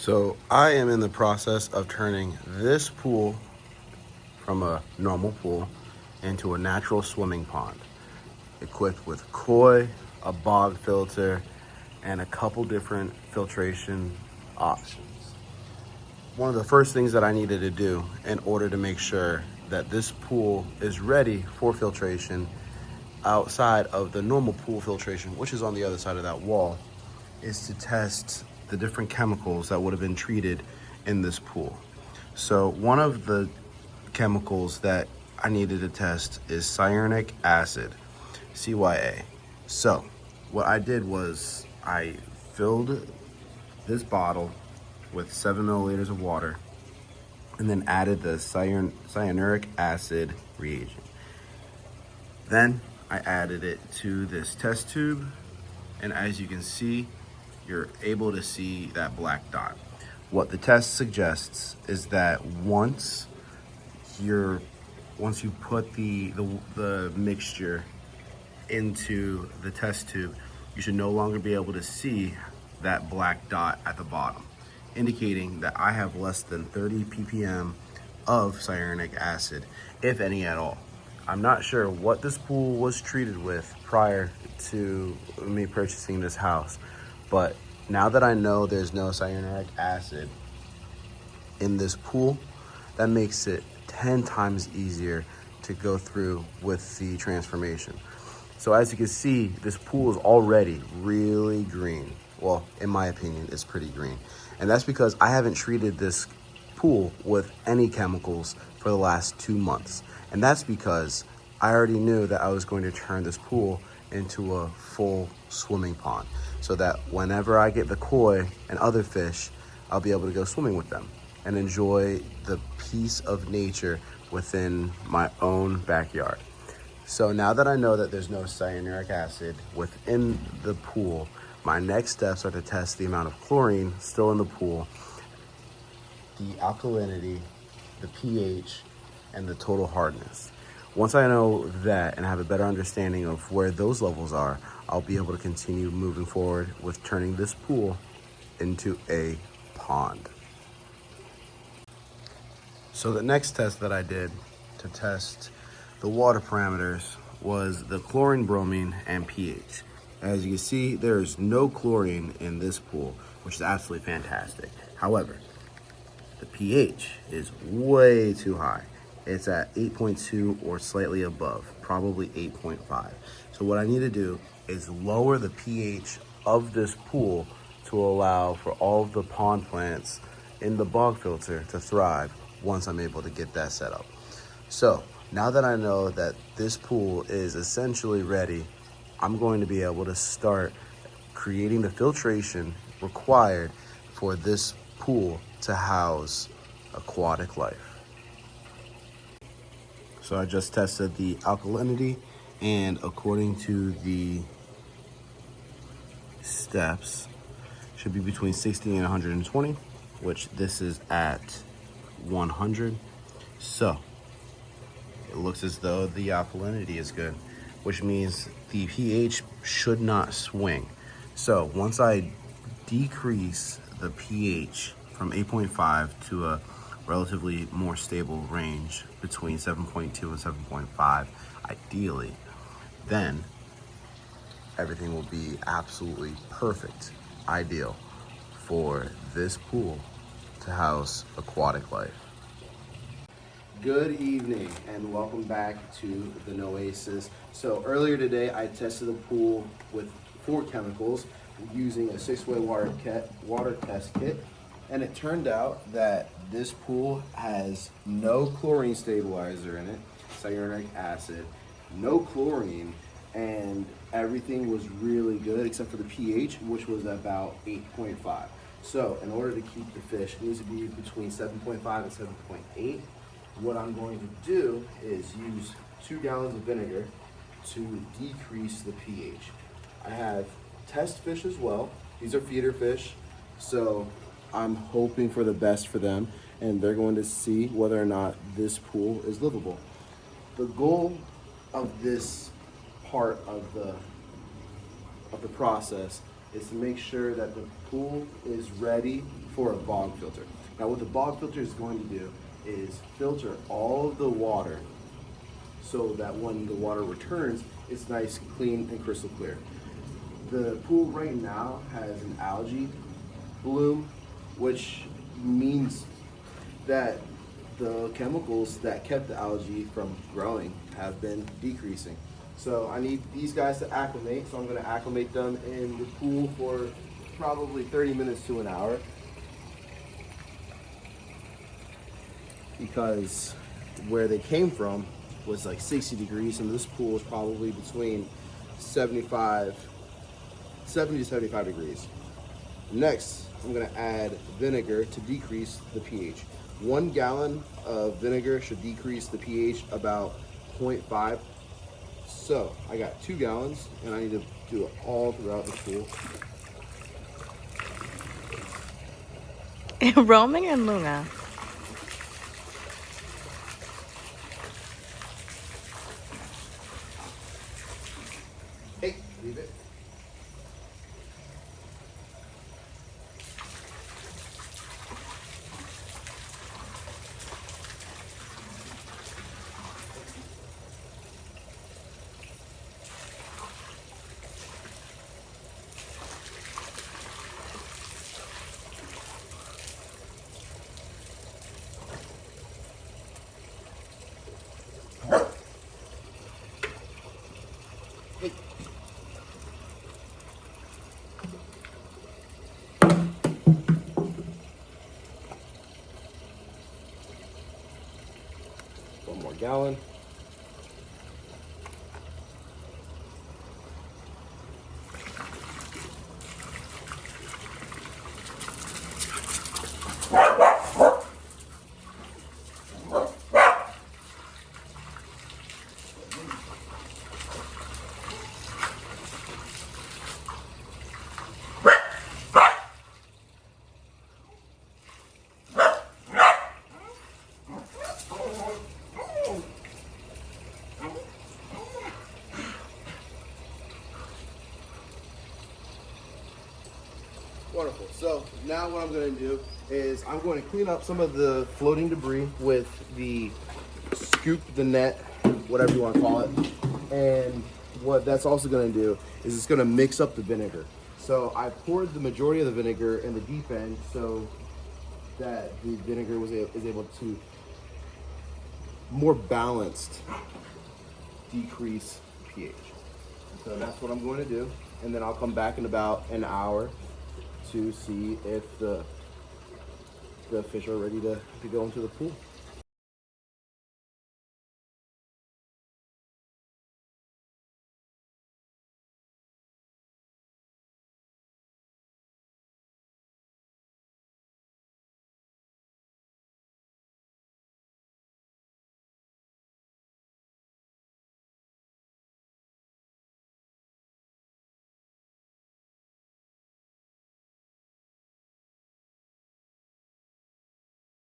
So I am in the process of turning this pool from a normal pool into a natural swimming pond, equipped with koi, a bog filter, and a couple different filtration options. One of the first things that I needed to do in order to make sure that this pool is ready for filtration outside of the normal pool filtration, which is on the other side of that wall, is to test the different chemicals that would have been treated in this pool. So one of the chemicals that I needed to test is cyanic acid, CYA. So what I did was I filled this bottle with 7 milliliters of water and then added the cyanuric acid reagent. Then I added it to this test tube, and as you can see, you're able to see that black dot. What the test suggests is that once you put the mixture into the test tube, you should no longer be able to see that black dot at the bottom, indicating that I have less than 30 ppm of cyanic acid, if any at all. I'm not sure what this pool was treated with prior to me purchasing this house, but now that I know there's no cyanic acid in this pool, that makes it 10 times easier to go through with the transformation. So as you can see, this pool is already really green. Well, in my opinion, it's pretty green. And that's because I haven't treated this pool with any chemicals for the last 2 months. And that's because I already knew that I was going to turn this pool into a full swimming pond, so that whenever I get the koi and other fish, I'll be able to go swimming with them and enjoy the peace of nature within my own backyard. So now that I know that there's no cyanuric acid within the pool, my next steps are to test the amount of chlorine still in the pool, the alkalinity, the pH, and the total hardness. Once I know that and have a better understanding of where those levels are, I'll be able to continue moving forward with turning this pool into a pond. So the next test that I did to test the water parameters was the chlorine, bromine, and pH. As you can see, there is no chlorine in this pool, which is absolutely fantastic. However, the pH is way too high. It's at 8.2 or slightly above, probably 8.5. So what I need to do is lower the pH of this pool to allow for all of the pond plants in the bog filter to thrive once I'm able to get that set up. So now that I know that this pool is essentially ready, I'm going to be able to start creating the filtration required for this pool to house aquatic life. So I just tested the alkalinity, and according to the steps, should be between 60 and 120, which this is at 100. So it looks as though the alkalinity is good, which means the pH should not swing. So once I decrease the pH from 8.5 to a relatively more stable range between 7.2 and 7.5, ideally, then everything will be absolutely perfect, ideal for this pool to house aquatic life. Good evening and welcome back to the Noasis. So earlier today I tested the pool with 4 chemicals using a 6-way water test kit, and it turned out that this pool has no chlorine stabilizer in it, cyanuric acid, no chlorine, and everything was really good except for the pH, which was about 8.5. So in order to keep the fish, it needs to be between 7.5 and 7.8. What I'm going to do is use 2 gallons of vinegar to decrease the pH. I have test fish as well. These are feeder fish, so I'm hoping for the best for them, and they're going to see whether or not this pool is livable. The goal of this part of the process is to make sure that the pool is ready for a bog filter. Now what the bog filter is going to do is filter all of the water so that when the water returns, it's nice, clean, and crystal clear. The pool right now has an algae bloom, which means that the chemicals that kept the algae from growing have been decreasing. So I need these guys to acclimate, so I'm going to acclimate them in the pool for probably 30 minutes to an hour. Because where they came from was like 60 degrees, and this pool is probably between 70 to 75 degrees. Next, I'm going to add vinegar to decrease the pH. 1 gallon of vinegar should decrease the pH about 0.5. So I got 2 gallons, and I need to do it all throughout the pool. Roaming and Luna. Hey, leave it. Hey. One more gallon. Wonderful. So now what I'm going to do is I'm going to clean up some of the floating debris with the scoop the net, whatever you want to call it. And what that's also going to do is it's going to mix up the vinegar. So I poured the majority of the vinegar in the deep end so that the vinegar is able to more balanced decrease pH. So that's what I'm going to do. And then I'll come back in about an hour to see if the fish are ready to go into the pool.